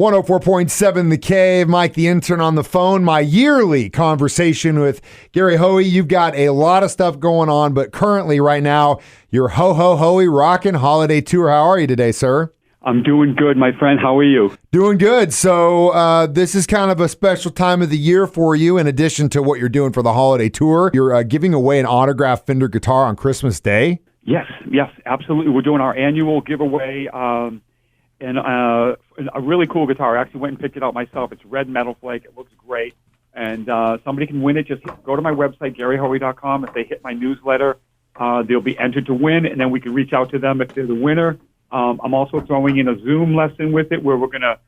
104.7 The Cave, Mike the Intern on the phone. My yearly conversation with Gary Hoey. You've got a lot of stuff going on, but currently right now, you're Hoey rocking holiday tour. How are you today, sir? I'm doing good, my friend. How are you? Doing good. So this is kind of a special time of the year for you. In addition to what you're doing for the holiday tour, you're giving away an autographed Fender guitar on Christmas Day. Yes, absolutely. We're doing our annual giveaway. And a really cool guitar. I actually went and picked it out myself. It's red metal flake. It looks great. And somebody can win it. Just go to my website, GaryHoey.com. If they hit my newsletter, they'll be entered to win, and then we can reach out to them if they're the winner. I'm also throwing in a Zoom lesson with it where we're going to,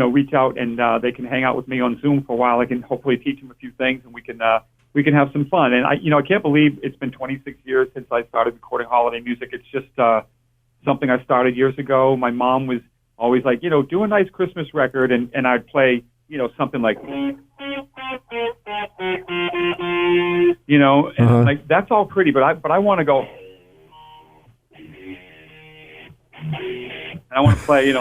reach out and they can hang out with me on Zoom for a while. I can hopefully teach them a few things, and we can have some fun. And I can't believe it's been 26 years since I started recording holiday music. It's just something I started years ago. My mom was always like, do a nice Christmas record, and I'd play, something like, and like that's all pretty, but I want to go, and I want to play,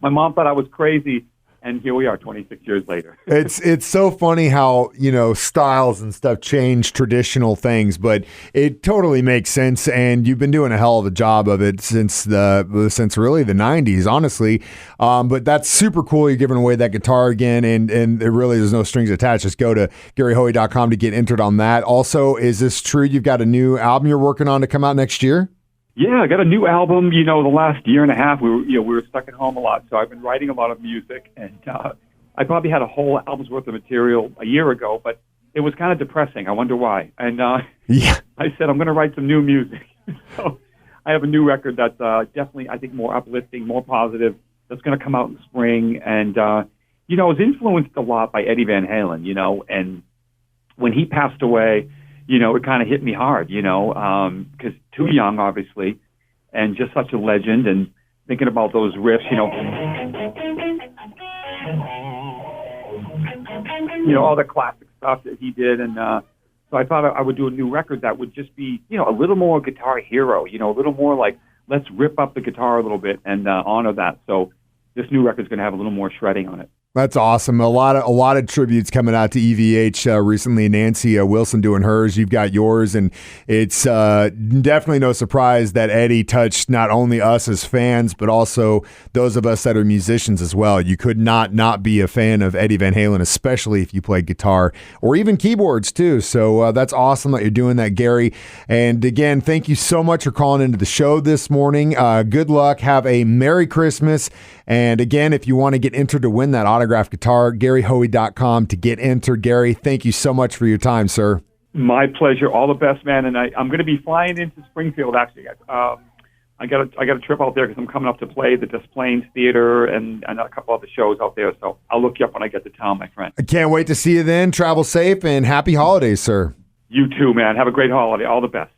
my mom thought I was crazy. And here we are 26 years later. It's so funny how, styles and stuff change traditional things, but it totally makes sense. And you've been doing a hell of a job of it since really the 90s, honestly. But that's super cool. You're giving away that guitar again, and there really is no strings attached. Just go to GaryHoey.com to get entered on that. Also, is this true? You've got a new album you're working on to come out next year? Yeah, I got a new album. The last year and a half, we were stuck at home a lot, so I've been writing a lot of music, and I probably had a whole album's worth of material a year ago, but it was kind of depressing. I wonder why. And I said I'm going to write some new music. So I have a new record that's definitely, I think, more uplifting, more positive. That's going to come out in spring, and I was influenced a lot by Eddie Van Halen. And when he passed away, it kind of hit me hard, because too young, obviously, and just such a legend, and thinking about those riffs, all the classic stuff that he did. And so I thought I would do a new record that would just be, a little more Guitar Hero, a little more like, let's rip up the guitar a little bit and honor that. So this new record's going to have a little more shredding on it. That's awesome. A lot of tributes coming out to EVH recently. Nancy Wilson doing hers. You've got yours, and it's definitely no surprise that Eddie touched not only us as fans, but also those of us that are musicians as well. You could not be a fan of Eddie Van Halen, especially if you play guitar or even keyboards too. So that's awesome that you're doing that, Gary. And again, thank you so much for calling into the show this morning. Good luck. Have a Merry Christmas. And again, if you want to get entered to win that autographed guitar, GaryHoey.com to get entered. Gary, thank you so much for your time, sir. My pleasure. All the best, man. And I'm going to be flying into Springfield, actually. I got a trip out there because I'm coming up to play the Des Plaines Theater and a couple other shows out there. So I'll look you up when I get to town, my friend. I can't wait to see you then. Travel safe and happy holidays, sir. You too, man. Have a great holiday. All the best.